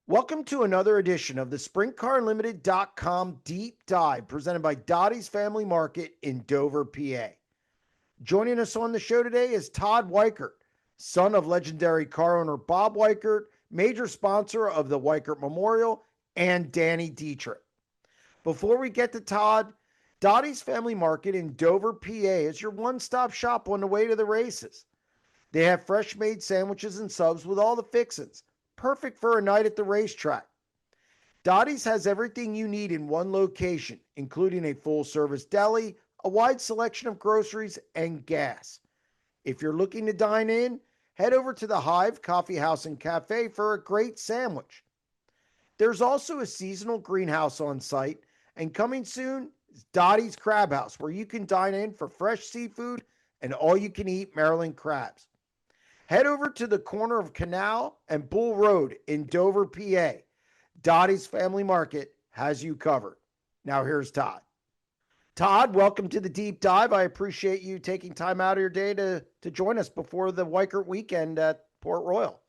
Welcome to another edition of the SprintCarUnlimited.com Deep Dive presented by Dottie's Family Market in Dover, PA. Joining us on the show today is Todd Weikert, son of legendary car owner Bob Weikert, major sponsor of the Weikert Memorial, and Danny Dietrich. Before we get to Todd, Dottie's Family Market in Dover, PA is your one-stop shop on the way to the races. They have fresh made sandwiches and subs with all the fixins, perfect for a night at the racetrack. Dottie's has everything you need in one location, including a full service deli, a wide selection of groceries, and gas. If you're looking to dine in, head over to the Hive Coffee House and Cafe for a great sandwich. There's also a seasonal greenhouse on site, and coming soon is Dottie's Crab House, where you can dine in for fresh seafood and all you can eat Maryland crabs. Head over to the corner of Canal and Bull Road in Dover, PA. Dottie's Family Market has you covered. Now here's Todd. Todd, welcome to the Deep Dive. I appreciate you taking time out of your day to join us before the Weikert weekend at Port Royal.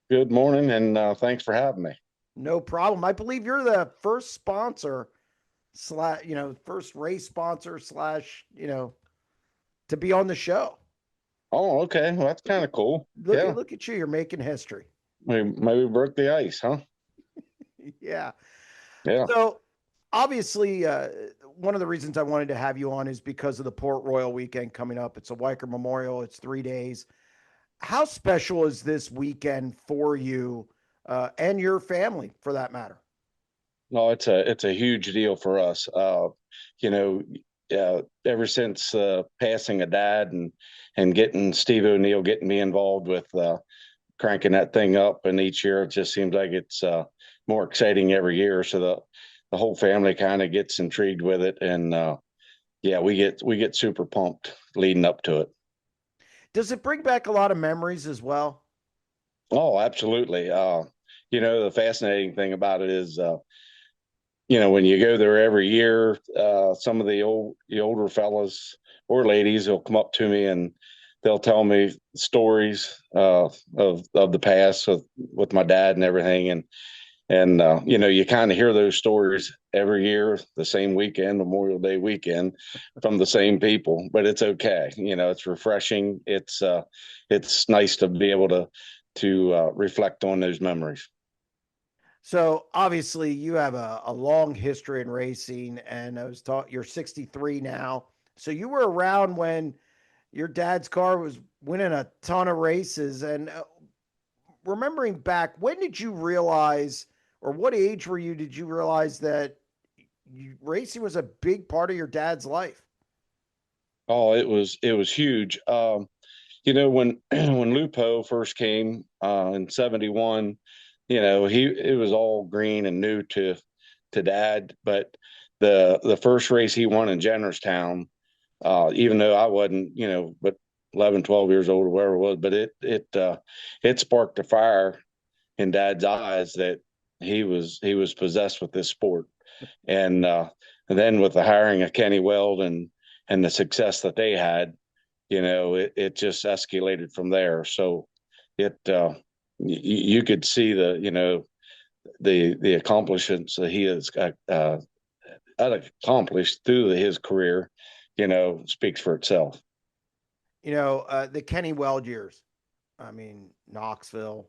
Good morning, and thanks for having me. No problem. I believe you're the first sponsor first race sponsor slash, to be on the show. Oh, okay. Well, that's kind of cool. Yeah. Look at you. You're making history. Maybe broke the ice, huh? Yeah. Yeah. So obviously, one of the reasons I wanted to have you on is because of the Port Royal weekend coming up. It's a Weikert Memorial. It's 3 days. How special is this weekend for you and your family, for that matter? No, it's a huge deal for us. You know, ever since passing a dad and getting Steve O'Neill getting me involved with cranking that thing up, and each year it just seems like it's more exciting every year. So the whole family kind of gets intrigued with it, and yeah, we get super pumped leading up to it. Does it bring back a lot of memories as well? Oh, absolutely. The fascinating thing about it is, when you go there every year, some of the older fellas or ladies will come up to me and they'll tell me stories of the past with my dad and everything, and you kind of hear those stories every year, the same weekend, Memorial Day weekend, from the same people. But it's okay. It's refreshing. It's nice to be able to reflect on those memories. So obviously you have a long history in racing, and I was taught you're 63 now. So you were around when your dad's car was winning a ton of races. And remembering back, when did you realize, or what age were you, did you realize that racing was a big part of your dad's life? Oh, it was huge. When when Lupo first came in '71, it was all green and new to Dad. But the first race he won in Jennerstown, even though I wasn't, but 11, 12 years old or whatever it was, but it sparked a fire in Dad's eyes that he was possessed with this sport, and then with the hiring of Kenny Weld and the success that they had, it just escalated from there. So it you could see the accomplishments that he has accomplished through his career, speaks for itself. The Kenny Weld years. I mean, Knoxville,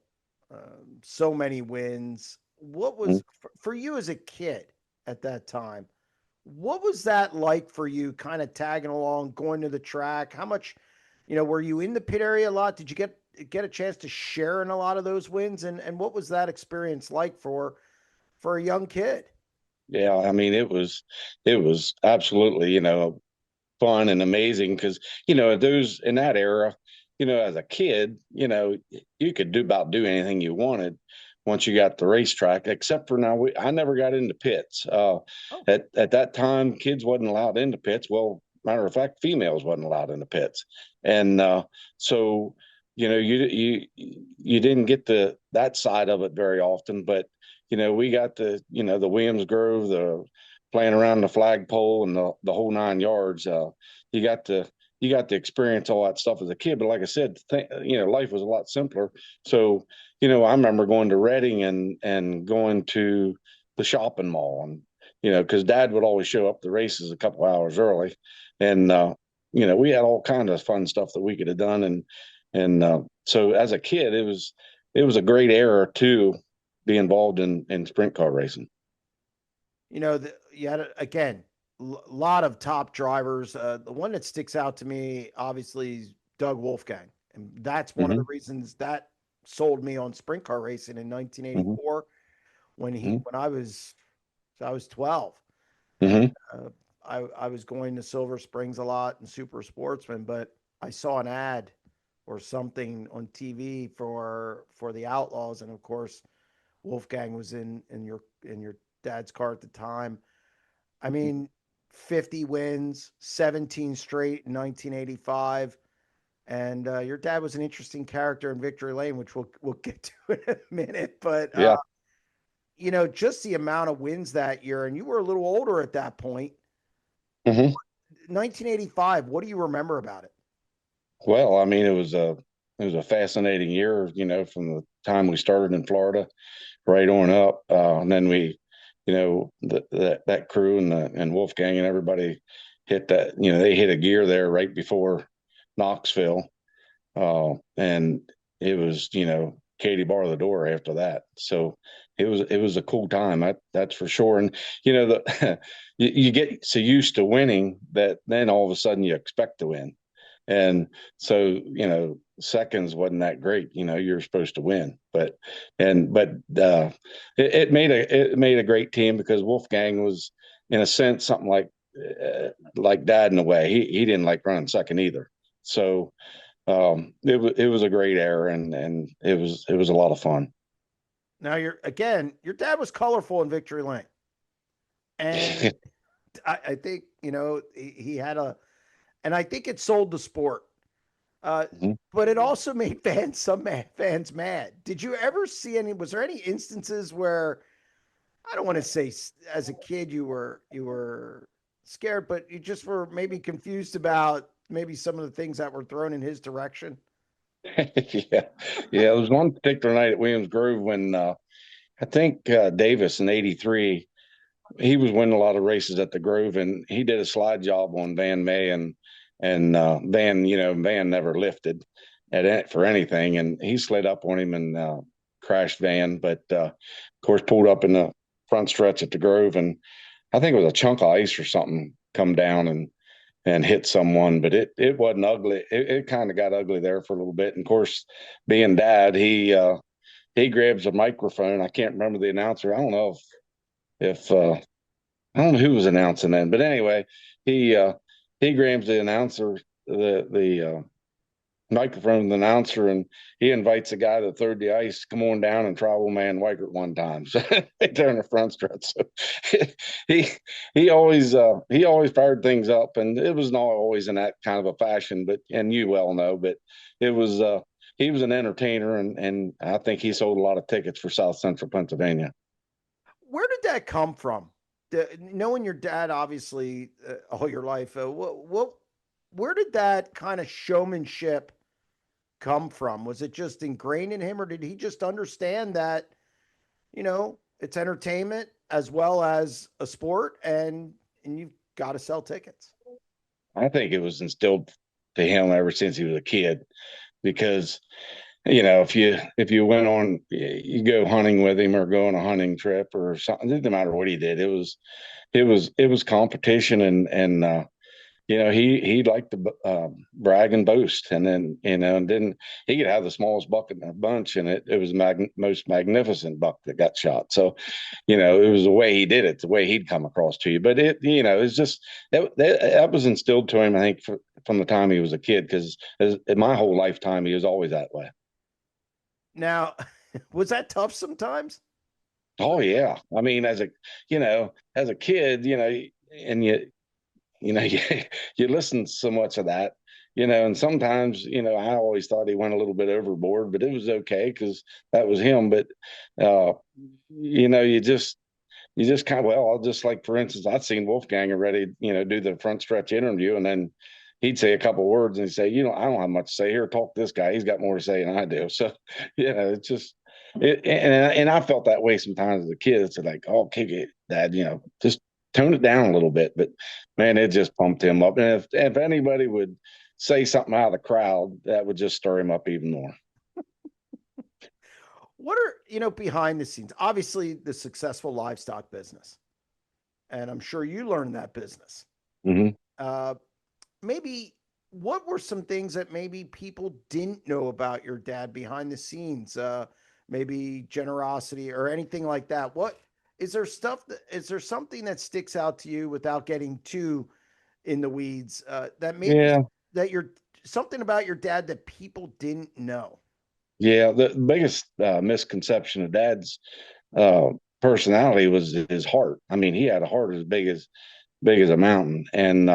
so many wins. What was for you as a kid at that time? What was that like for you, kind of tagging along, going to the track? How much, were you in the pit area a lot? Did you get a chance to share in a lot of those wins? And what was that experience like for a young kid? Yeah, I mean it was absolutely, fun and amazing because, those in that era, as a kid, you could do anything you wanted once you got the racetrack, except for now I never got into pits. Oh, At that time, kids wasn't allowed into pits. Well, matter of fact, females wasn't allowed into pits, and so you didn't get that side of it very often. But we got the Williams Grove, the playing around the flagpole, and the whole 9 yards. You got to you got to experience all that stuff as a kid. But like I said, life was a lot simpler. So, I remember going to Reading and going to the shopping mall, and because Dad would always show up the races a couple hours early, and we had all kind of fun stuff that we could have done, and so as a kid, it was a great era to be involved in sprint car racing. You had again a lot of top drivers. The one that sticks out to me, obviously, is Doug Wolfgang, and that's one of the Hmm. reasons that sold me on sprint car racing in Hmm. 1984 when he Hmm. when I was 12, and Hmm. uh, I was going to Silver Springs a lot and Super Sportsman, but I saw an ad or something on TV for the Outlaws, and of course Wolfgang was in your dad's car at the time. I mean, 50 wins, 17 straight in 1985. And your dad was an interesting character in Victory Lane, which we'll get to in a minute. But Yeah. just the amount of wins that year, and you were a little older at that point. Hmm. 1985. What do you remember about it? Well, I mean, it was a fascinating year, from the time we started in Florida right on up, and then that crew and Wolfgang and everybody hit that. They hit a gear there right before Knoxville, and it was Katie bar the door after that. So it was a cool time. That's for sure. And the you get so used to winning that then all of a sudden you expect to win. And so, seconds wasn't that great. You're supposed to win, but it made a great team because Wolfgang was, in a sense, something like Dad in a way. He didn't like running second either. So it was a great era, and it was a lot of fun. Now, your dad was colorful in Victory Lane. And I think, he had and I think it sold the sport. But it also made fans mad. Did you ever see was there any instances where, I don't want to say as a kid you were scared, but you just were maybe confused about maybe some of the things that were thrown in his direction? Yeah, yeah. It was one particular night at Williams Grove when I think Davis in '83, he was winning a lot of races at the Grove, and he did a slide job on Van May, and Van never lifted for anything, and he slid up on him and crashed Van, but of course pulled up in the front stretch at the Grove, and I think it was a chunk of ice or something come down and hit someone, but it wasn't ugly. It kind of got ugly there for a little bit, and of course, being Dad, he grabs a microphone. I can't remember the announcer. I don't know if I don't know who was announcing then, but anyway, he uh, he grabs the announcer, the microphone, the announcer, and he invites the guy that third the ice to come on down and try old man Weikert one time. So they turn the front stretch. So he he always fired things up, and it was not always in that kind of a fashion. But and you well know, but it was he was an entertainer, and I think he sold a lot of tickets for South Central Pennsylvania. Where did that come from? Knowing your dad, obviously, all your life, where did that kind of showmanship come from? Was it just ingrained in him, or did he just understand that, it's entertainment as well as a sport, and you've got to sell tickets? I think it was instilled to him ever since he was a kid because if you went on, you go hunting with him or go on a hunting trip or something, it didn't matter what he did. It was competition, and he liked to brag and boast, and then and then he could have the smallest buck in the bunch, and it was most magnificent buck that got shot. So it was the way he did it, the way he'd come across to you. But it's just that was instilled to him, I think, from the time he was a kid, because in my whole lifetime he was always that way. Now, was that tough sometimes? Oh yeah, I mean, as a kid, and you you listen to so much of that, and sometimes, I always thought he went a little bit overboard, but it was okay because that was him. But uh, you just kind of, well, I'll just, like, for instance, I'd seen Wolfgang already, do the front stretch interview, and then he'd say a couple words and he'd say, I don't have much to say here. Talk to this guy. He's got more to say than I do. So, it's just and I felt that way sometimes as a kid. It's like, oh, kick it, Dad. Just tone it down a little bit. But man, it just pumped him up. And if anybody would say something out of the crowd, that would just stir him up even more. What are, behind the scenes? Obviously, the successful livestock business, and I'm sure you learned that business. Mm-hmm. Uh, maybe what were some things that maybe people didn't know about your dad behind the scenes? Maybe generosity or anything like that. What is there stuff that is there something that sticks out to you without getting too in the weeds? That maybe Yeah. that you're something about your dad that people didn't know. Yeah. The biggest misconception of Dad's uh, personality was his heart. I mean, he had a heart as big as a mountain, and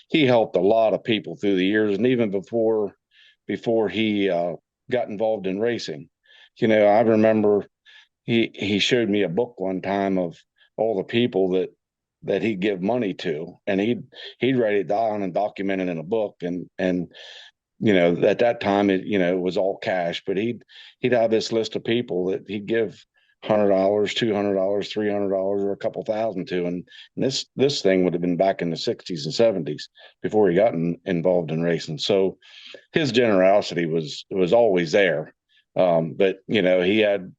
he helped a lot of people through the years, and even before he got involved in racing. I remember he showed me a book one time of all the people that he'd give money to, and he'd write it down and document it in a book, and at that time it was all cash, but he'd have this list of people that he'd give $100, $200, $300, or a couple thousand to, and this thing would have been back in the '60s and '70s before he got involved in racing. So his generosity was always there, but he had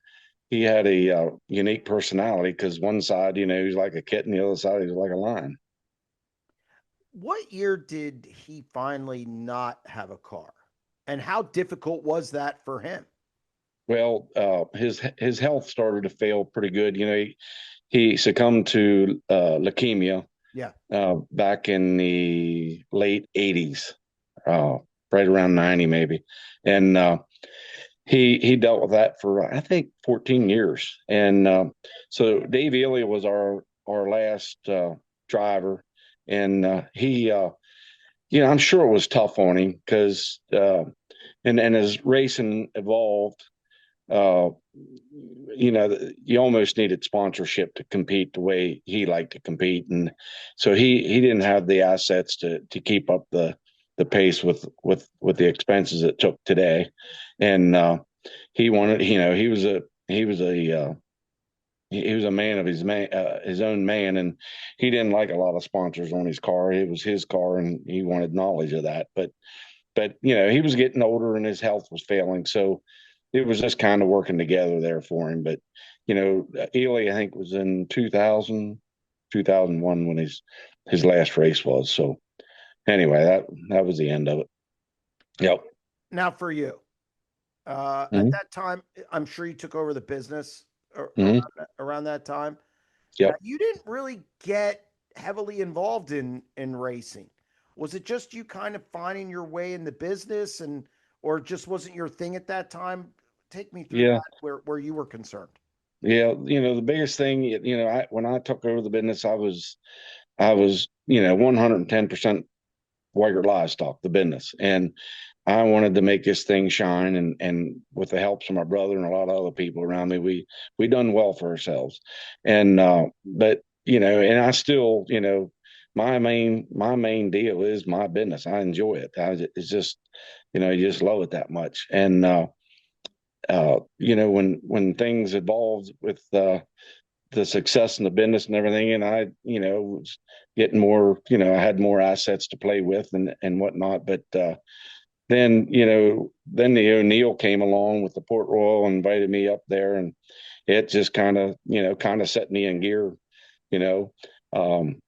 a unique personality because one side, he was like a kitten, the other side he was like a lion. What year did he finally not have a car? And how difficult was that for him? Well, his health started to fail pretty good. He succumbed to leukemia Yeah. back in the late '80s, uh, right around '90 maybe, and he dealt with that for I think 14 years. And so Dave Ely was our last driver, and he I'm sure it was tough on him because and as racing evolved, uh, you almost needed sponsorship to compete the way he liked to compete, and so he didn't have the assets to keep up the pace with the expenses it took today, and he wanted, he was a man of his own man, and he didn't like a lot of sponsors on his car. It was his car, and he wanted knowledge of that, but he was getting older and his health was failing, so it was just kind of working together there for him. But Ely, I think, was in 2001 when his last race was. So anyway, that was the end of it. Yep. Now for you, at Hmm. that time, I'm sure you took over the business Hmm. around that time. Now Yep. you didn't really get heavily involved in racing. Was it just you kind of finding your way in the business, and or just wasn't your thing at that time? Take me through Yeah. that where you were concerned. Yeah. The biggest thing, when I took over the business, I was 110% Weikert livestock, the business. And I wanted to make this thing shine, and with the helps of my brother and a lot of other people around me, we done well for ourselves. And but and I still, my main deal is my business. I enjoy it. It's just, you just love it that much. And when things evolved with the success in the business and everything, and I, was getting more, I had more assets to play with and whatnot. But then the O'Neill came along with the Port Royal and invited me up there, and it just kind of set me in gear, you know. Um,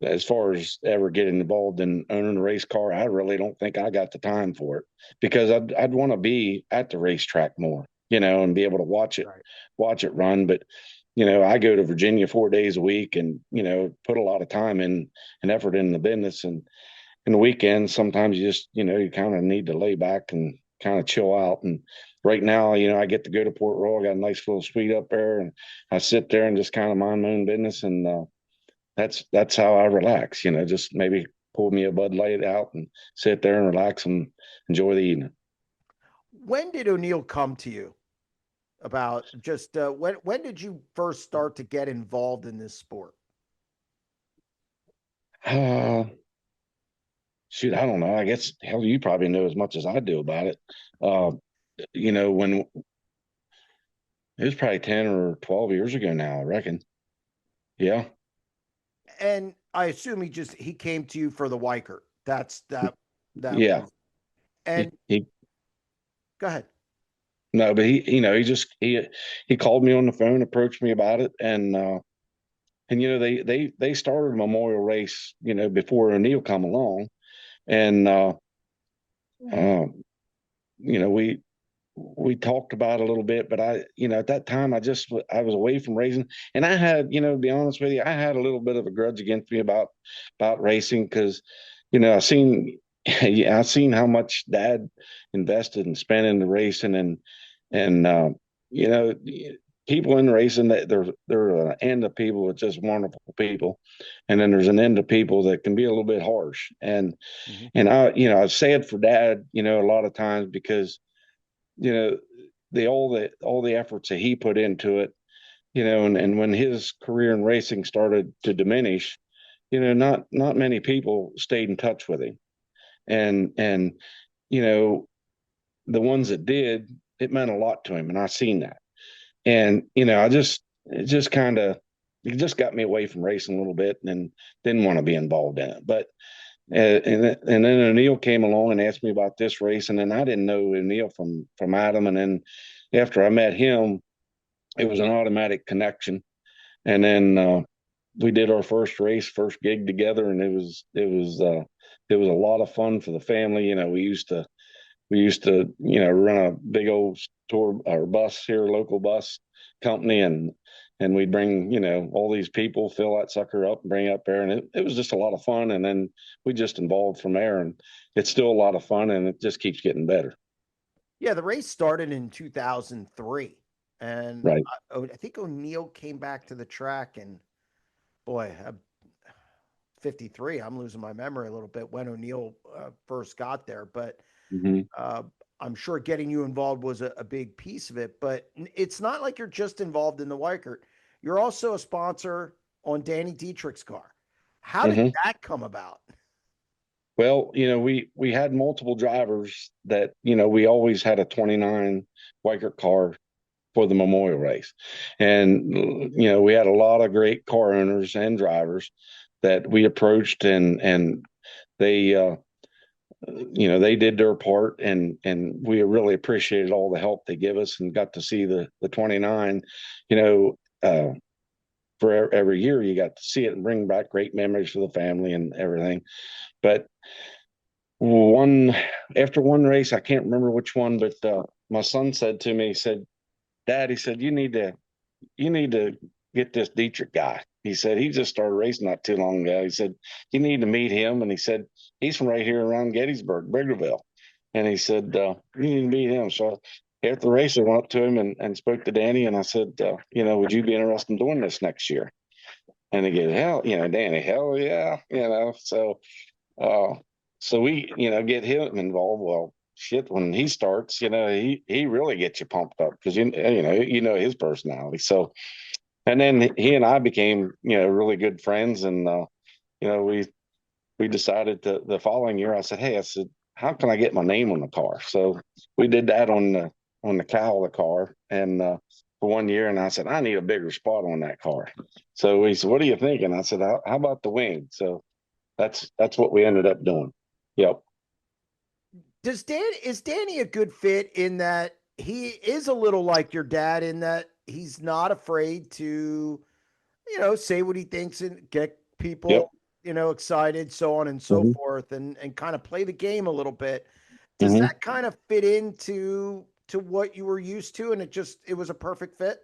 as far as ever getting involved in owning a race car, I really don't think I got the time for it because I'd want to be at the racetrack more, and be able to Right. watch it run. But I go to Virginia 4 days a week, and put a lot of time in and effort in the business. And in the weekends, sometimes you just you kind of need to lay back and kind of chill out. And right now, I get to go to Port Royal. I got a nice little suite up there, and I sit there and just kind of mind my own business. And that's how I relax. Just maybe pull me a Bud Light out and sit there and relax and enjoy the evening. When did O'Neill come to you about just when did you first start to get involved in this sport? Uh, shoot, I don't know. I guess hell, you probably know as much as I do about it. Uh, when it was probably 10 or 12 years ago now, I reckon. Yeah. And I assume he came to you for the Weikert. That Yeah. was. He, And he go ahead. no, but he called me on the phone, approached me about it, and they started a memorial race, before O'Neill come along, and uh, you know, we talked about it a little bit, but at that time I was away from racing, and I had, to be honest with you, I had a little bit of a grudge against me about racing because, I seen, yeah, I seen how much Dad invested and spent into racing, and you know, people in racing that there are an end of people with just wonderful people, and then there's an end of people that can be a little bit harsh, Mhm. and I've said for Dad, a lot of times because you know all the efforts that he put into it, and when his career in racing started to diminish, not many people stayed in touch with him, and you know the ones that did, it meant a lot to him, and I seen that, and I just it just kind of it just got me away from racing a little bit, and didn't want to be involved in it, but and then O'Neill came along and asked me about this race, and then I didn't know O'Neill from Adam, and then after I met him, it was an automatic connection, and then we did our first race, first gig together, and it was a lot of fun for the family. We used to run a big old tour or bus here, local bus company, and we'd bring all these people, fill that sucker up, and bring it up there, and it was just a lot of fun. And then we just involved from there, and it's still a lot of fun, and it just keeps getting better. Yeah, the race started in 2003, and Right. I think O'Neill came back to the track, and boy, 53. I'm losing my memory a little bit when O'Neill first got there, but Hmm. uh, I'm sure getting you involved was a big piece of it. But it's not like you're just involved in the Weikert. You're also a sponsor on Danny Dietrich's car. How did Hmm. that come about? Well, we had multiple drivers that we always had a 29 Weikert car for the memorial race. And, we had a lot of great car owners and drivers that we approached, and they, they did their part, and we really appreciated all the help they give us, and got to see the 29, you know, for every year you got to see it and bring back great memories for the family and everything. But one after one race, I can't remember which one, but my son said to me, he said, Dad, he said, you need to get this Dietrich guy. He said he just started racing not too long ago. He said you need to meet him, and he said he's from right here around Gettysburg, Biggerville, and he said you need to meet him. So after the race, I went up to him and spoke to Danny, and I said, would you be interested in doing this next year? And he goes, hell, Danny, hell yeah, uh, so we, get him involved. Well, shit, when he starts, he really gets you pumped up because his personality. So, and then he and I became, really good friends, and you know, we decided the following year. I said, how can I get my name on the car? So we did that on the cowl of the car, and for 1 year, and I said, I need a bigger spot on that car. So he said, what are you thinking? I said, how about the wing? So that's what we ended up doing. Yep. Is Danny a good fit in that he is a little like your dad in that he's not afraid to, say what he thinks and get Yep. people, excited, so on and so Hmm. forth, and kind of play the game a little bit. Does Hmm. that kind of fit into what you were used to, and it was a perfect fit?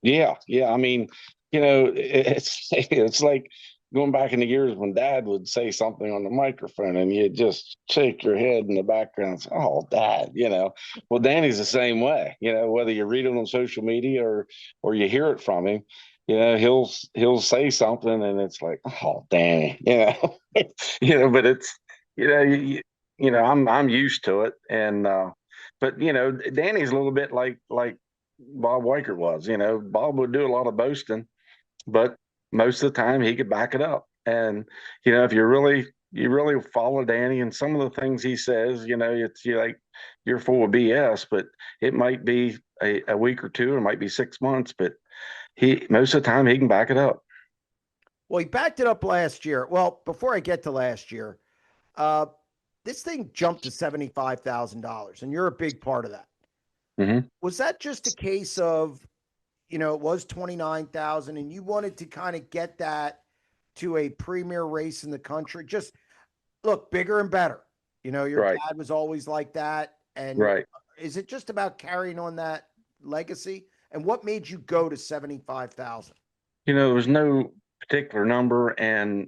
Yeah, yeah. I mean, it's like going back in the years when Dad would say something on the microphone, and you just shake your head in the background. And say, oh, Dad, Well, Danny's the same way. Whether you read it on social media or you hear it from him, he'll say something, and it's like, oh, Danny, But it's you know I'm used to it, and but Danny's a little bit like Bob Weikert was. Bob would do a lot of boasting, but most of the time he could back it up. And if you're really you really follow Danny and some of the things he says, it's you like you're full of BS, but it might be a week or two, it might be 6 months, but he most of the time he can back it up. Well, he backed it up last year. Well, before I get to last year, uh, this thing jumped to $75,000, and you're a big part of that. Hmm. Was that just a case of, it was 29,000 and you wanted to kind of get that to a premier race in the country? Just look, bigger and better. Your Right, dad was always like that. And right. is it just about carrying on that legacy? And what made you go to 75,000? There was no particular number and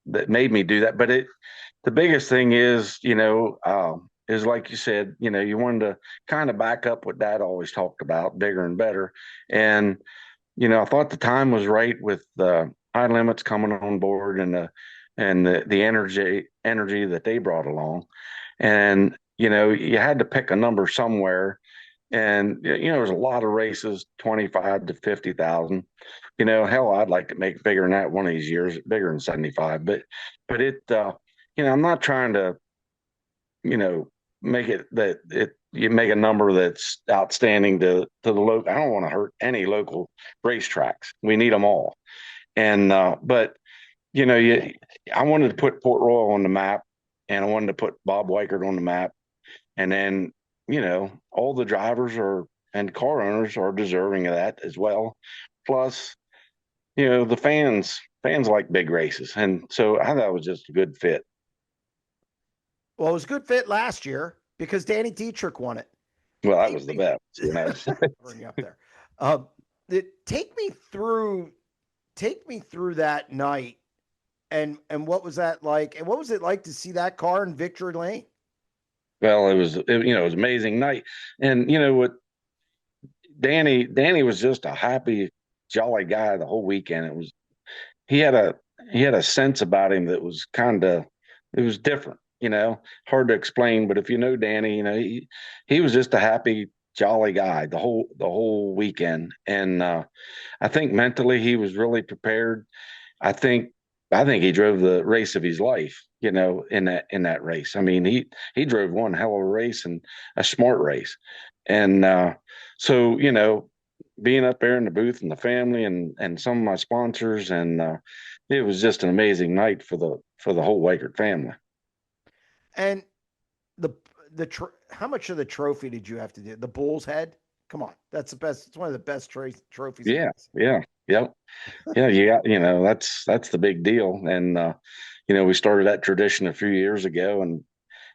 that made me do that. But the biggest thing is like you said, you wanted to kind of back up what Dad always talked about, bigger and better. And I thought the time was right with the high limits coming on board and the energy that they brought along. And you had to pick a number somewhere, and there's a lot of races, 25 to 50,000. Hell, I'd like to make bigger than that one of these years, bigger than 75. But I'm not trying to, you know, make it that it you make a number that's outstanding to the local. I don't want to hurt any local racetracks. We need them all. And but you know, you I wanted to put Port Royal on the map, and I wanted to put Bob Weikert on the map, and then all the drivers are and car owners are deserving of that as well. Plus, the fans like big races, and so I thought it was just a good fit. Well, it was a good fit last year because Danny Dietrich won it. Well, that Take was the me, best. bring you up there. Um, take me through, that night, and what was that like? And what was it like to see that car in victory lane? Well, it was an amazing night, and you know what, Danny was just a happy, jolly guy the whole weekend. He had a he had a sense about him that was kind of it was different, hard to explain. But if you know Danny, he was just a happy, jolly guy the whole weekend, and I think mentally he was really prepared. I think I think he drove the race of his life, in that race. I mean, he drove one hell of a race and a smart race. And so, being up there in the booth and the family and some of my sponsors and it was just an amazing night for the whole Weikert family. And the how much of the trophy did you have to do? The bull's head? Come on, that's the best. It's one of the best trophies in Yeah, racing. yeah, yep. Yeah, that's the big deal. And we started that tradition a few years ago, and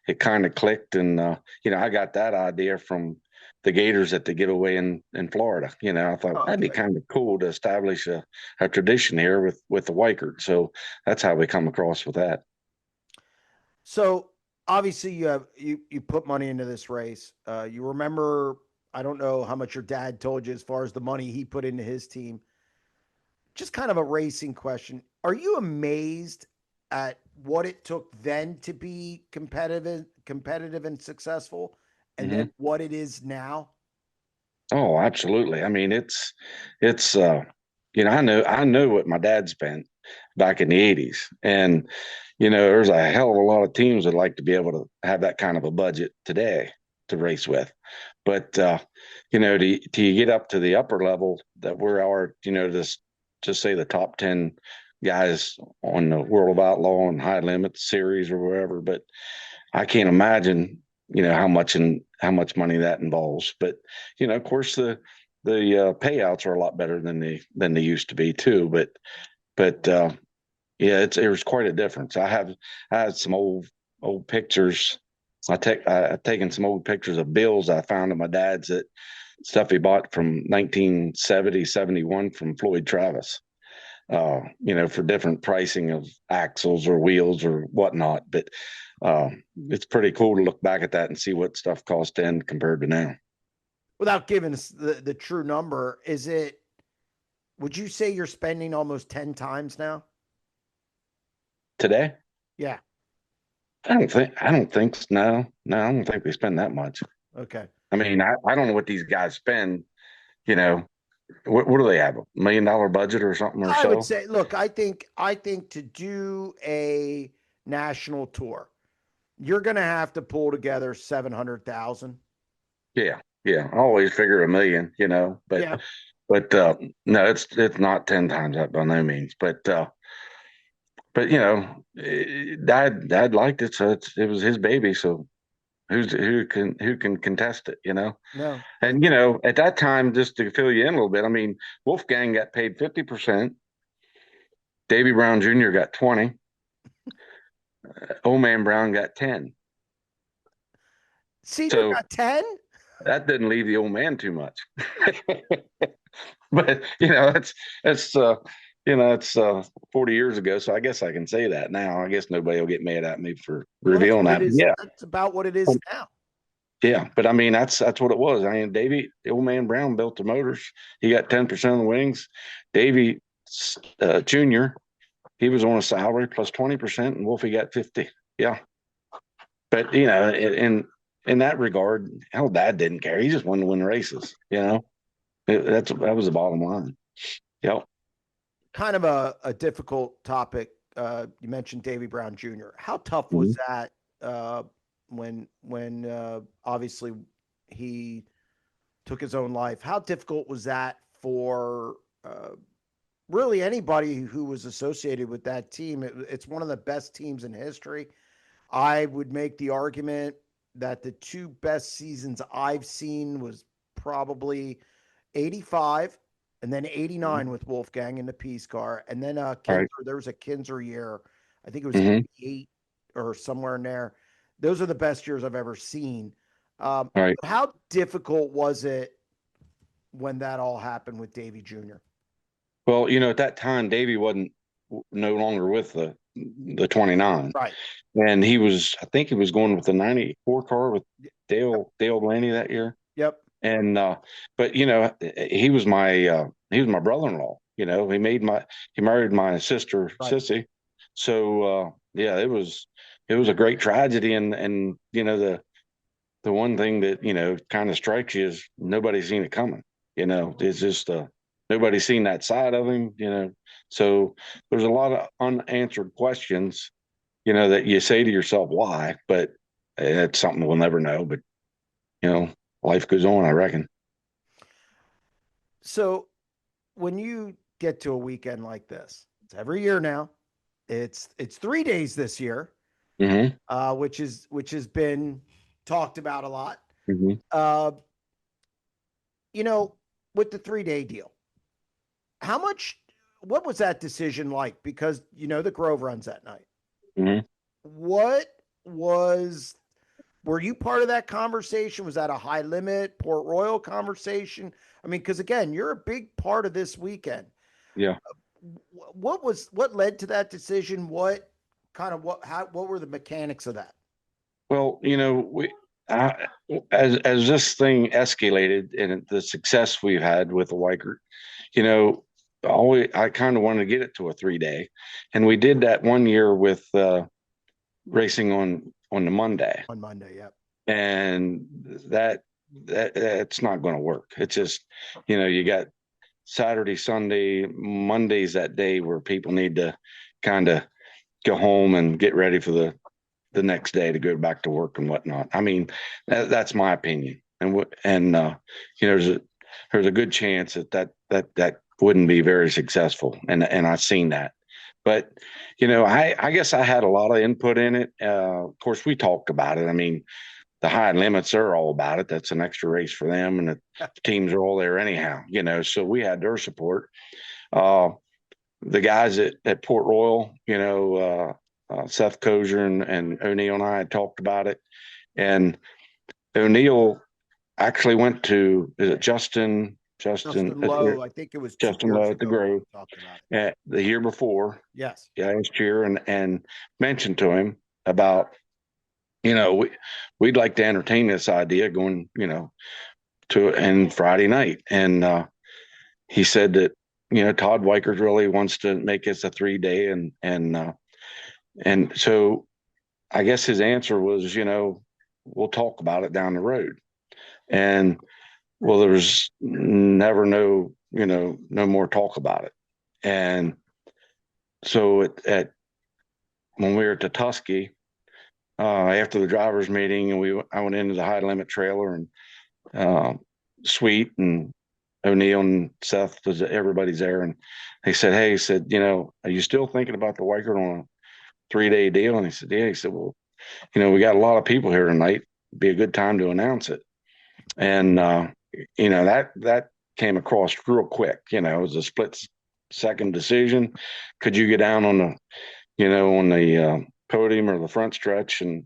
it kind of clicked. And I got that idea from the Gators at the getaway in Florida. I thought that'd be Okay. kind of cool to establish a tradition here with the Weikert. So that's how we come across with that. So obviously you put money into this race. You remember, I don't know how much your dad told you as far as the money he put into his team. Just kind of a racing question. Are you amazed at what it took then to be competitive and successful, and Hmm. then what it is now? Oh, absolutely. I mean, it's I know what my dad spent back in the 80s. And there's a hell of a lot of teams that like to be able to have that kind of a budget today to race with. But to you get up to the upper level that we're our, this just say the top 10 guys on the World of Outlaw and High Limit series or wherever, but I can't imagine, how much money that involves. But of course, the payouts are a lot better than they used to be too. But yeah, it was quite a difference. I had some old pictures. I've taken some old pictures of bills I found of my dad's that stuff he bought from 1970 71 from Floyd Travis. For different pricing of axles or wheels or whatnot. But uh, it's pretty cool to look back at that and see what stuff cost then compared to now. Without giving us the true number, would you say you're spending almost 10 times now? Today, Yeah. I don't think no, I don't think they spend that much. Okay. I mean, I don't know what these guys spend. You know, what do they have? $1 million budget or something or I would so? say, look, I think to do a national tour, you're going to have to pull together 700,000. Yeah, yeah. I always figure 1 million, Yeah. but no, it's not 10 times that by no means. But Dad liked it, so it was his baby. So who can contest it, No, And it's at that time, just to fill you in a little bit, I mean, Wolfgang got paid 50%, Davy Brown Jr. got 20, Old Man Brown got 10. Senior So got 10. that didn't leave the old man too much. But it's it's 40 years ago, so I guess I can say that now. I guess nobody will get mad at me for Well, that's revealing what it that. But is. yeah, That's about what it is now. yeah. But I mean, that's what it was. I mean, Davy, the old man Brown built the motors. He got 10% of the wings. Davy Junior, he was on a salary plus 20%, and Wolfie got 50. Yeah, but in that regard, hell, Dad didn't care. He just wanted to win races. That was the bottom line. Yep. Kind of a difficult topic. You mentioned Davy Brown Jr. How tough was Mhm. that when obviously he took his own life? How difficult was that for really anybody who was associated with that team? It's one of the best teams in history. I would make the argument that the two best seasons I've seen was probably 85 and then 89 with Wolfgang in the Peace Car. And then All right. Kinzer, there was a Kinzer year. I think it was Mm-hmm. 88 or somewhere in there. Those are the best years I've ever seen. All right. How difficult was it when that all happened with Davy Jr.? Well, at that time, Davey wasn't no longer with the 29, Right. and I think he was going with the 94 car with Yep. Dale Blaney that year. Yep. And but he was my brother-in-law. He married my sister Right. Sissy. So yeah, it was a great tragedy, and the one thing that kind of strikes you is nobody's seen it coming. It's just nobody's seen that side of him. So there's a lot of unanswered questions. That you say to yourself, why? But it's something we'll never know. But you know, life goes on, I reckon. So when you get to a weekend like this, it's every year now. It's 3 days this year, Hmm. which has been talked about a lot. Hmm. Uh, you know, with the 3 day deal, how much? What was that decision like? Because the Grove runs that night. Hmm. What was? Were you part of that conversation? Was that a high limit Port Royal conversation? I mean, because again, you're a big part of this weekend. Yeah. What led to that decision? What kind of what were the mechanics of that? Well, I, as this thing escalated and the success we've had with the Weikert, you know, I kind of wanted to get it to a 3 day, and we did that one year with racing on the Monday, On Monday? Yep. and that's not going to work. It's just, you got Saturday, Sunday, Monday's that day where people need to kind of go home and get ready for the next day to go back to work and whatnot. I mean, that's my opinion, and there's a good chance that wouldn't be very successful, and I've seen that. But I guess I had a lot of input in it. Of course, we talked about it. I mean, the high limits are all about it. That's an extra race for them, and the teams are all there anyhow. So we had their support. Uh, the guys at Port Royal, Seth Kozer and O'Neill and I had talked about it. And O'Neill actually went to, is it Justin Lowe, I think it was two Justin years Lowe at the ago when Grove we talked about it. the year before Yes. last year and mentioned to him about, we'd like to entertain this idea going, to and Friday night. And he said that, Todd Weikert really wants to make this a 3 day. And so I guess his answer was, we'll talk about it down the road. And well, there was never no more talk about it. And so at when we were at the Tusky after the drivers meeting, and I went into the high limit trailer, and uh, Sweet and O'Neill and Seth was everybody's there, and they said, "Hey," he said, "are you still thinking about the Weikert on a 3-day deal?" And he said, "Yeah." He said, "Well, we got a lot of people here tonight. It'd be a good time to announce it." And that came across real quick. It was a split-second decision. Could you get down on the podium or the front stretch and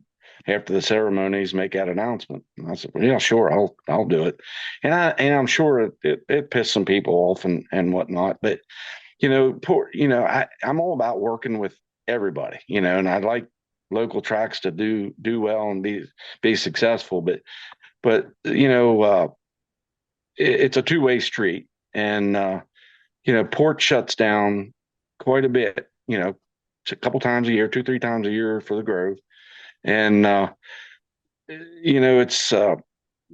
after the ceremonies make that announcement? And I said, "Well, yeah, sure, I'll do it." And I'm sure it pissed some people off and whatnot. But I'm all about working with everybody. And I like local tracks to do well and be successful. But it's a two-way street, and port shuts down quite a bit. It's a couple times a year, 2-3 times a year for the Grove, and it's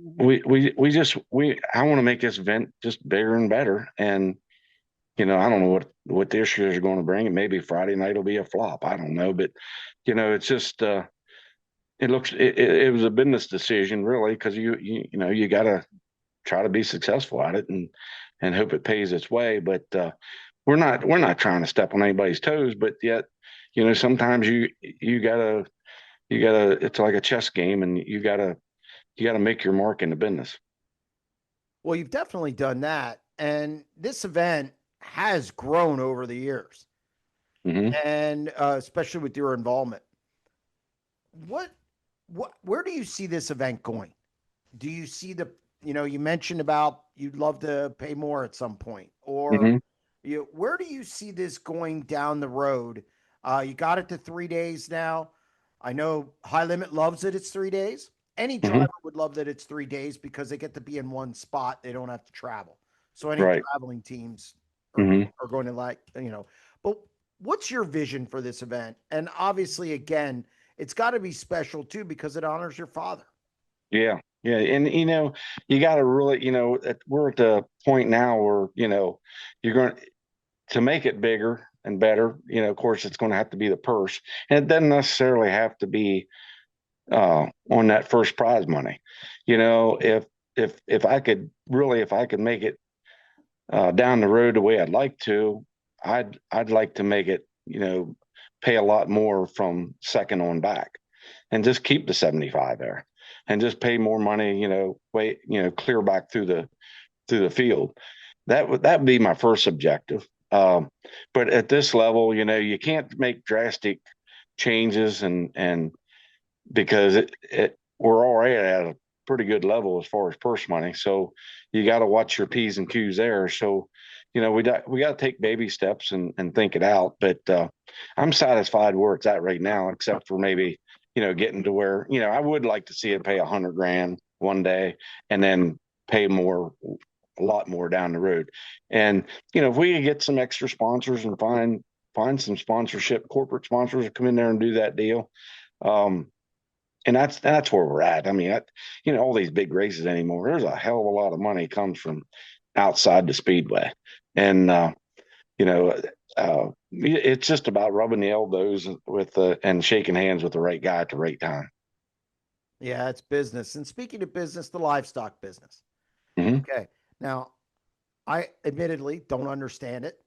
we I want to make this event just bigger and better. And I don't know what this year is going to bring. And maybe Friday night will be a flop. I don't know, but it's just it was a business decision really, because you got to try to be successful at it and hope it pays its way. But we're not trying to step on anybody's toes, but yet, sometimes you gotta it's like a chess game, and you gotta make your mark in the business. Well, you've definitely done that. And this event has grown over the years, Hmm. and especially with your involvement. What, where do you see this event going? Do you see you mentioned about you'd love to pay more at some point, or Hmm. where do you see this going down the road? You got it to 3 days now. I know High Limit loves it. It's 3 days. Any Hmm. driver would love that it's 3 days because they get to be in one spot. They don't have to travel. So any Right. traveling teams are, Hmm. are going to but what's your vision for this event? And obviously, again, it's got to be special too because it honors your father. Yeah. Yeah. And you got to really, we're at the point now where you're going to make it bigger and better. Of course, it's going to have to be the purse, and it doesn't necessarily have to be on that first prize money. If I could really, if I could make it down the road the way I'd like to, I'd like to make it, pay a lot more from second on back, and just keep the 75 there, and just pay more money, wait, clear back through the field. That would be my first objective. But at this level, you can't make drastic changes, and because we're already at a pretty good level as far as purse money. So you got to watch your P's and Q's there. So, we got to take baby steps and think it out. But I'm satisfied where it's at right now, except for maybe, getting to where, I would like to see it pay 100 grand one day and then pay a lot more down the road. And, if we could get some extra sponsors and find some sponsorship, corporate sponsors to come in there and do that deal. Um, and that's where we're at. I mean, all these big races anymore, there's a hell of a lot of money comes from outside the speedway, and you know, it's just about rubbing the elbows and shaking hands with the right guy at the right time. Yeah, it's business. And speaking of business, the livestock business. Hmm. Okay. Now, I admittedly don't understand it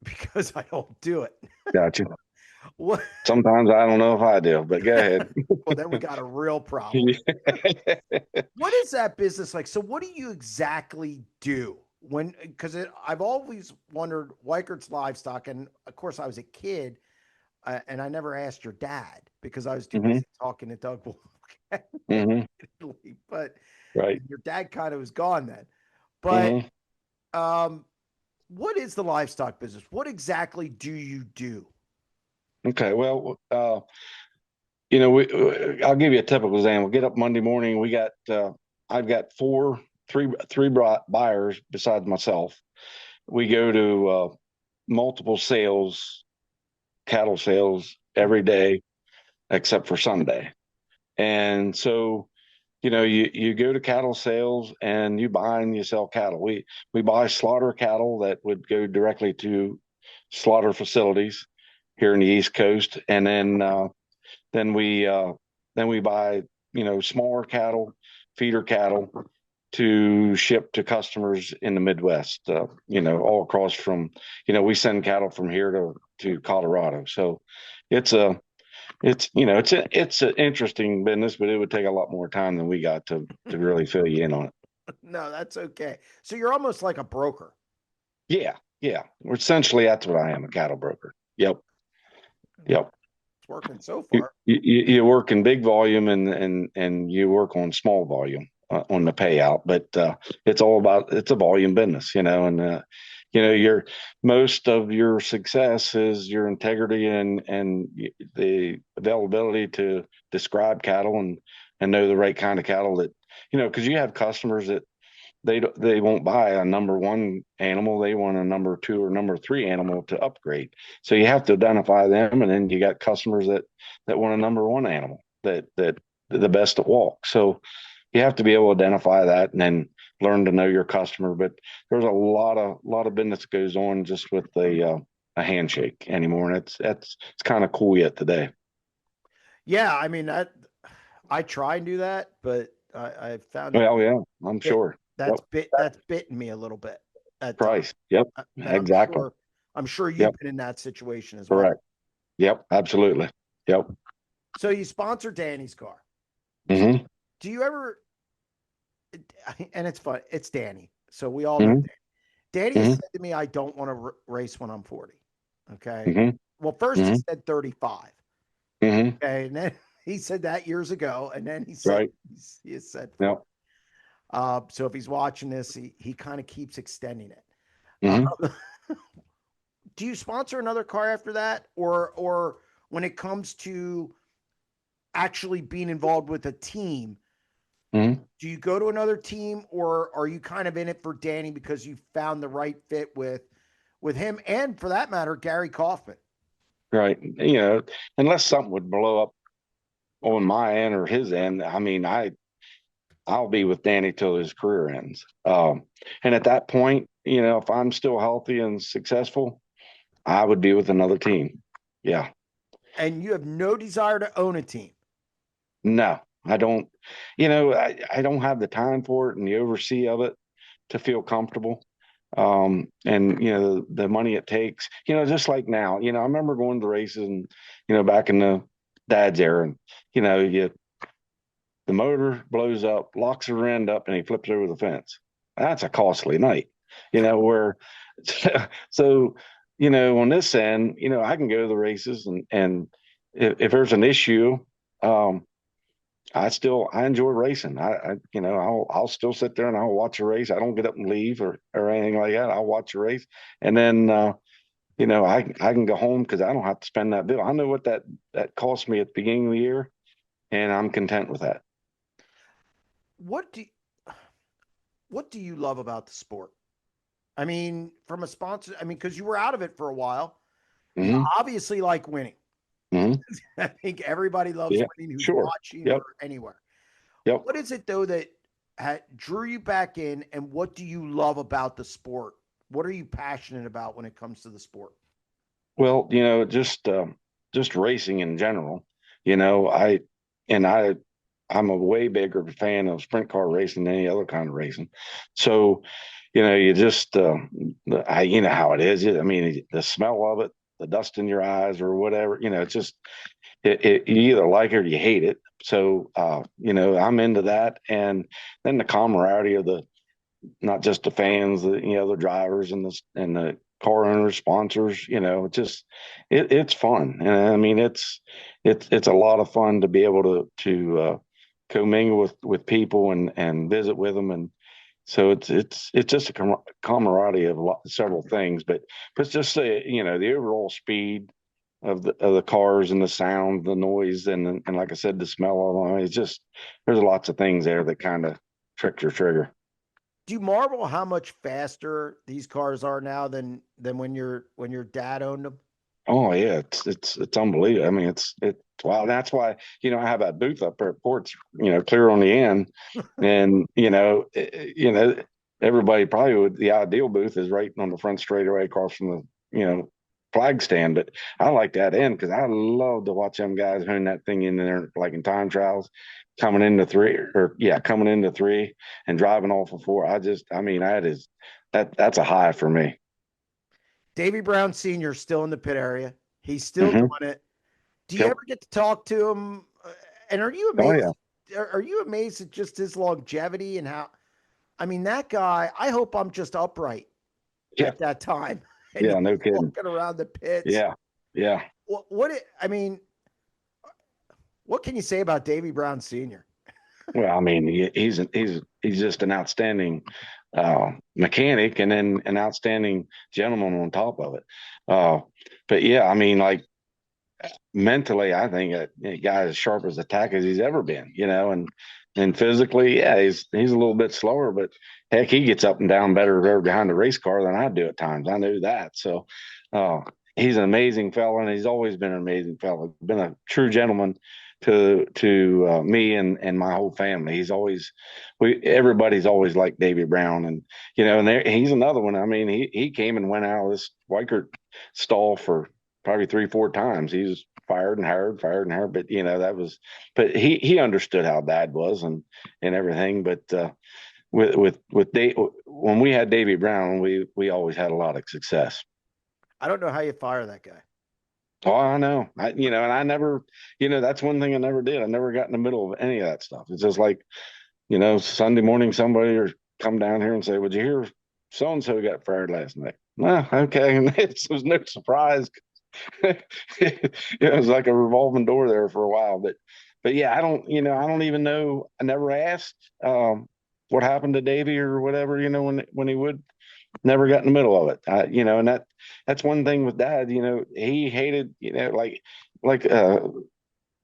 because I don't do it. Gotcha. What? Sometimes I don't know if I do, but go ahead. Well, then we got a real problem. What is that business like? So, what do you exactly do when? Because I've always wondered Weikert's livestock, and of course, I was a kid, and I never asked your dad because I was too Hmm. busy talking to Doug Wolf. Hmm. But Right. your dad kind of was gone then. But Hmm. um, what is the livestock business? What exactly do you do? Okay. Well, I'll give you a typical example. Get up Monday morning. I've got three buyers besides myself. We go to multiple sales, cattle sales every day except for Sunday. And so, you go to cattle sales and you buy and you sell cattle. We buy slaughter cattle that would go directly to slaughter facilities. here in the East Coast, and then we uh, then we buy smaller cattle, feeder cattle to ship to customers in the Midwest. All across from we send cattle from here to Colorado. So it's a it's an interesting business, but it would take a lot more time than we got to really fill you in on it. No, that's okay. So you're almost like a broker. Yeah, yeah. Essentially, that's what I am, a cattle broker. Yep, yep. It's working so You, far. you work in big volume and you work on small volume on the payout, but it's a volume business, and your most of your success is your integrity and the availability to describe cattle and know the right kind of cattle that because you have customers that they won't buy a number one animal. They want a number two or number three animal to upgrade. So you have to identify them, and then you got customers that want a number one animal that the best at walk. So you have to be able to identify that and then learn to know your customer. But there's a lot of business that goes on just with a handshake anymore, and it's kind of cool yet today. Yeah, I mean I try and do that, but I found it Well, yeah, I'm bit sure. Yep. that's bitten me a little bit at times. Price. Yep. And Exactly. I'm sure you've Yep. been in that situation as well. Correct. Yep. Absolutely. Yep. So you sponsor Danny's car. Do, Hmm. do you ever and it's fun, it's Danny. So we all know Hmm. Danny. Danny has Hmm. said to me, I don't want to race when I'm 40. Okay. Hmm. Well, first he Hmm. said 35. Hmm. Okay. And then he said that years ago. And then Right. he has said 40. Yep. So if he's watching this, he kind of keeps extending it. Hmm. Um, do you sponsor another car after that? Or when it comes to actually being involved with a team, Hmm. do you go to another team or are you kind of in it for Danny because you found the right fit with him and for that matter, Gary Kaufman? Right. Unless something would blow up on my end or his end, I mean, I'll be with Danny till his career ends. And at that point, if I'm still healthy and successful, I would be with another team. Yeah. And you have no desire to own a team. No, I don't. I don't have the time for it and the oversee of it to feel comfortable. And the money it takes, just like now, I remember going to races and, back in the dad's era, and, you the motor blows up, locks the rear end up, and he flips over the fence. That's a costly night, where so, on this end, I can go to the races and if there's an issue, um, I enjoy racing. I'll still sit there and I'll watch a race. I don't get up and leave or anything like that. I'll watch a race, and then I can go home because I don't have to spend that bill. I know what that cost me at the beginning of the year, and I'm content with that. What do what do you love about the sport? I mean, from a sponsor, I mean, because you were out of it for a while. You Hmm. obviously like winning. Hmm. I think everybody loves Yeah, winning who's sure. watching Yep. or anywhere. Yep. What is it though that drew you back in, and what do you love about the sport? What are you passionate about when it comes to the sport? Well, just racing in general. You know, I and I'm a way bigger fan of sprint car racing than any other kind of racing. So, you just you know how it is. I mean, the smell of it, the dust in your eyes, or whatever. It's just you either like it or you hate it. So, I'm into that, and then the camaraderie of the not just the fans, the drivers and the car owners, sponsors. It's fun, and I mean it's a lot of fun to be able to commingle with people and visit with them, and so it's just a camaraderie of several things, but it's just the overall speed of the cars and the sound, the noise, and like I said, the smell of them. It's just there's lots of things there that kind of trick your trigger. Do you marvel how much faster these cars are now than when your dad owned them? Oh yeah, it's unbelievable. I mean, it's wow. That's why I have that booth up there at Ports, clear on the end, and everybody probably would. The ideal booth is right on the front straightaway across from the flag stand. But I like that end because I love to watch them guys hoon that thing in there, like in time trials, coming into three and driving off of four. I mean, that's a high for me. Davy Brown Sr. is still in the pit area. He's still Hmm. doing it. Do you Yep. ever get to talk to him? And are you Oh amazed? yeah. Are you amazed at just his longevity and how? I mean, that guy. I hope I'm just upright Yeah. at that time, and Yeah. he's No kidding. walking around the pits. Yeah. Yeah. I mean, what can you say about Davy Brown Sr.? Well, I mean, he's just an outstanding mechanic, and then an outstanding gentleman on top of it. Uh, but yeah, I mean, like mentally, I think a guy as sharp as attack as he's ever been, and physically, yeah, he's a little bit slower, but heck, he gets up and down better there behind the race car than I do at times. I knew that. So, uh, he's an amazing fellow, and he's always been an amazing fellow. Been a true gentleman to me and my whole family. Everybody's always liked Davy Brown, and he's another one. I mean, he came and went out of this Weikert stall for probably 3 4 times. He was fired and hired, but but he understood how bad was and everything. But with Dave, when we had Davy Brown, we always had a lot of success. I don't know how you fire that guy. Oh, I know. And I never, that's one thing I never did. I never got in the middle of any of that stuff. It's just like, Sunday morning, somebody or come down here and say, "Would you hear so and so got fired last night?" Well, okay, and it was no surprise. It was like a revolving door there for a while, but yeah, I don't even know. I never asked what happened to Davy or whatever. When he would never got in the middle of it. And that's one thing with Dad. He hated, like uh,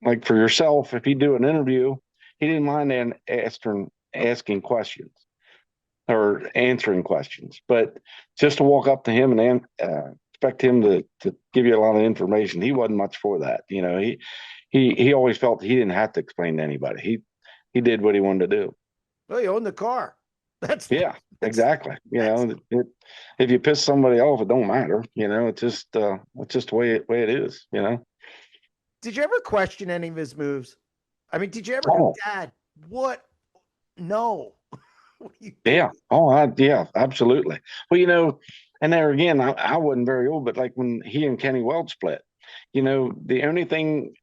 like for yourself, if you do an interview, he didn't mind asking questions or answering questions, but just to walk up to him and expect him to give you a lot of information, he wasn't much for that. He always felt he didn't have to explain to anybody. He did what he wanted to do. Well, you own the car. That's Yeah, that's exactly. that's. If you piss somebody off, it don't matter. It's just the way it is. Did you ever question any of his moves? I mean, did you ever go, Oh Dad? What? No. What are you doing? yeah. Yeah, absolutely. Well, and there again, I wasn't very old, but like when he and Kenny Weld split, the only thing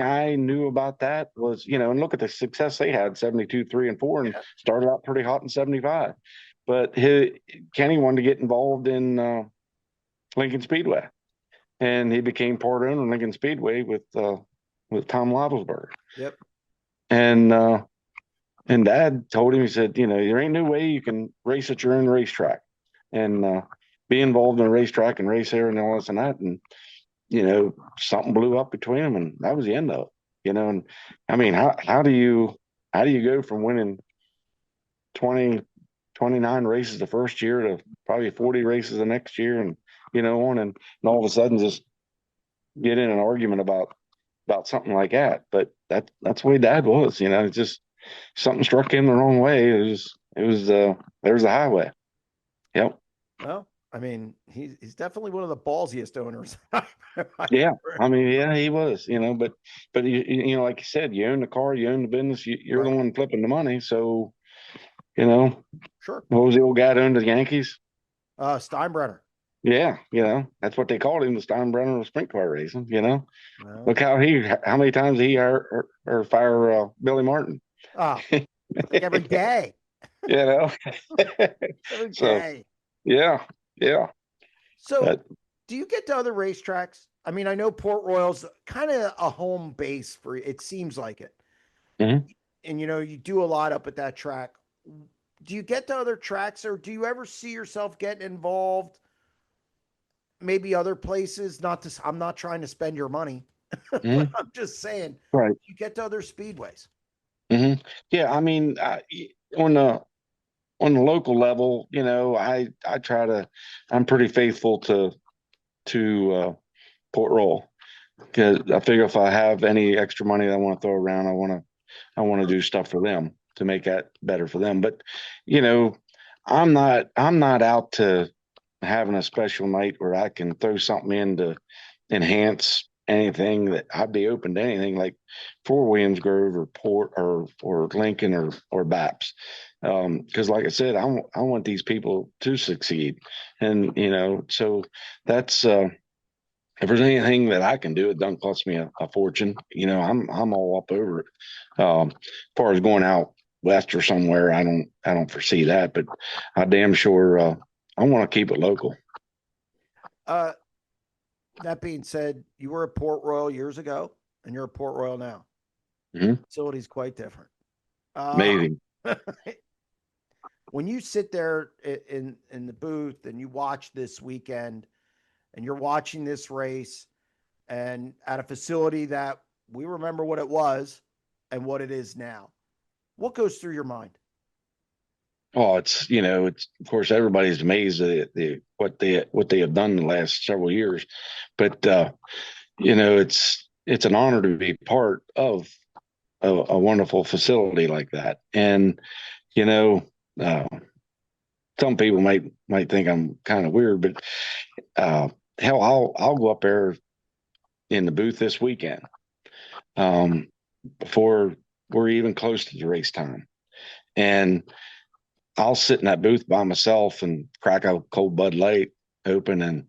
I knew about that was, and look at the success they had, 72, 3 and 4, and Yeah. started out pretty hot in 75. But Kenny wanted to get involved in Lincoln Speedway, and he became part owner of Lincoln Speedway with Tom Livelsberg. Yep. And Dad told him, he said, there ain't no way you can race at your own racetrack and be involved in a racetrack and race there and all this and that. And something blew up between them, and that was the end of it. And I mean, how do you go from winning 20, 29 races the first year to probably 40 races the next year, and and all of a sudden just get in an argument about something like that? But that's the way Dad was. It's just something struck him the wrong way. It was there's the highway. Yep. Well, I mean, he's definitely one of the ballsiest owners. Yeah, I mean, yeah, he was, but like you said, you own the car, you own the business, you're the Right. one flipping the money. So, you know, Sure. what was the old guy that owned the Yankees? Steinbrenner. Yeah, that's what they called him, the Steinbrenner of sprint car racing. Well, Look how many times he or fire Billy Martin. ah, like every day. You know, Every so day. yeah, yeah, So, but do you get to other racetracks? I mean, I know Port Royal's kind of a home base for it seems like it. mhm. And you do a lot up at that track. Do you get to other tracks or do you ever see yourself getting involved maybe other places? Not to I'm not trying to spend your money, but Mhm. I'm just saying Right. you get to other speedways. Hmm. Yeah, I mean, on the on the local level, I try to, I'm pretty faithful to Port Royal because I figure if I have any extra money that I want to throw around, I want to do stuff for them to make that better for them. But you know, I'm not out having a special night where I can throw something in to enhance anything, that I'd be open to anything, like for Williams Grove or Port or Lincoln or Baps. Because like I said, I want these people to succeed. And, so that's, if there's anything that I can do, it doesn't cost me a fortune. I'm all up over it. As far as going out west or somewhere, I don't foresee that, but I damn sure, I want to keep it local. Uh, that being said, you were at Port Royal years ago, and you're at Port Royal now. Mm-hmm. Facility's quite different. Uh, Amazing. when you sit there in the booth and you watch this weekend, and you're watching this race, and at a facility that we remember what it was and what it is now, what goes through your mind? Oh, it's of course everybody's amazed at what they have done the last several years, but it's an honor to be part of a wonderful facility like that. And you know, uh, some people might think I'm kind of weird, but uh, hell, I'll go up there in the booth this weekend, um, before we're even close to the race time, and I'll sit in that booth by myself and crack a cold Bud Light open and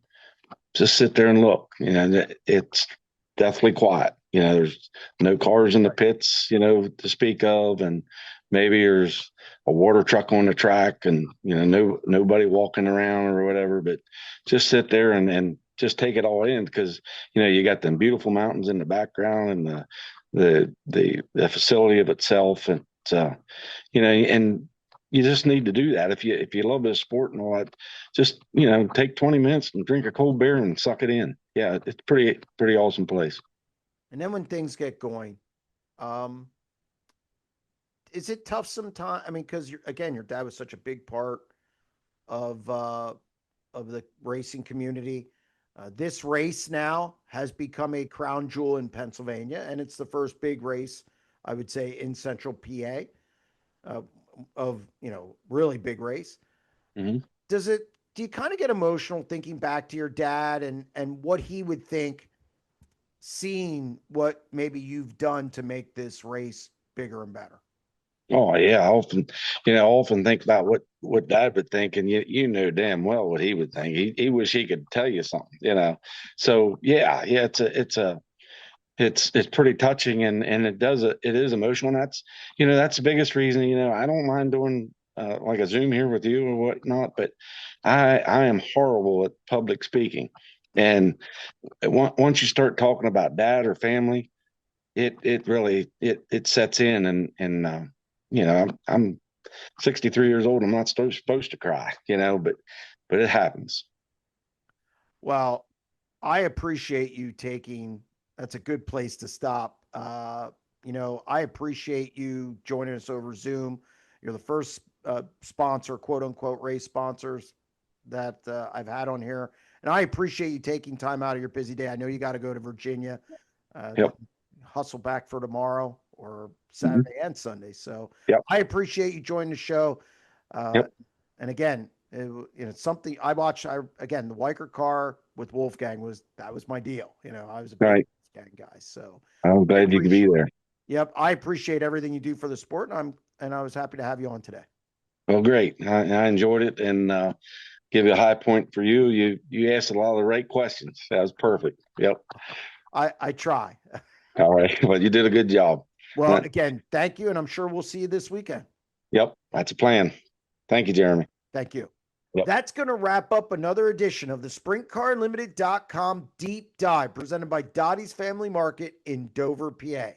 just sit there and look. It's definitely quiet. There's no cars in the pits, to speak of, and maybe there's a water truck on the track, and nobody walking around or whatever. But just sit there and just take it all in, because you got them beautiful mountains in the background, and the facility of itself, and and you just need to do that if you love this sport and all that. Just take 20 minutes and drink a cold beer and suck it in. Yeah, it's pretty awesome place. And then when things get going, um, is it tough sometimes? I mean, because again, your dad was such a big part of the racing community. This race now has become a crown jewel in Pennsylvania, and it's the first big race, I would say, in Central PA, uh, of really big race. Hmm. Does it? Do you kind of get emotional thinking back to your dad and what he would think, seeing what maybe you've done to make this race bigger and better? Oh yeah, I often think about what Dad would think, and you know damn well what he would think. He wish he could tell you something. So yeah, it's pretty touching, and it is emotional. And that's the biggest reason. I don't mind doing like a Zoom here with you or whatnot, but I am horrible at public speaking, and once you start talking about dad or family, it really it sets in, and I'm 63 years old. I'm not supposed to cry, but it happens. Well, I appreciate you taking. That's a good place to stop. I appreciate you joining us over Zoom. You're the first sponsor, quote unquote, race sponsors that I've had on here, and I appreciate you taking time out of your busy day. I know you got to go to Virginia, Yep. hustle back for tomorrow or Hmm. Saturday and Sunday. So Yep. I appreciate you joining the show. Uh, Yep. and again, something I watched. Again, the Weikert car with Wolfgang was my deal. I was a big Right. Wolfgang guy, so I'm I glad you could be appreciate. there. Yep, I appreciate everything you do for the sport, and I was happy to have you on today. Well, great. I enjoyed it, and give you a high point for you. You asked a lot of the right questions. That was perfect. Yep. I try. All right. Well, you did a good job. Well, Uh, again, thank you, and I'm sure we'll see you this weekend. Yep. That's a plan. Thank you, Jeremy. Thank you. Yep. That's going to wrap up another edition of the SprintCarLimited.com Deep Dive presented by Dottie's Family Market in Dover, PA.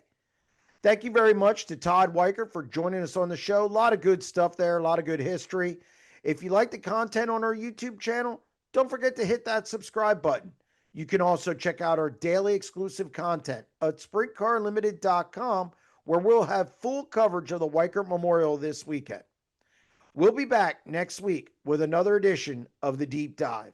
Thank you very much to Todd Weikert for joining us on the show. A lot of good stuff there, a lot of good history. If you like the content on our YouTube channel, don't forget to hit that subscribe button. You can also check out our daily exclusive content at SprintCarLimited.com, where we'll have full coverage of the Weikert Memorial this weekend. We'll be back next week with another edition of the Deep Dive.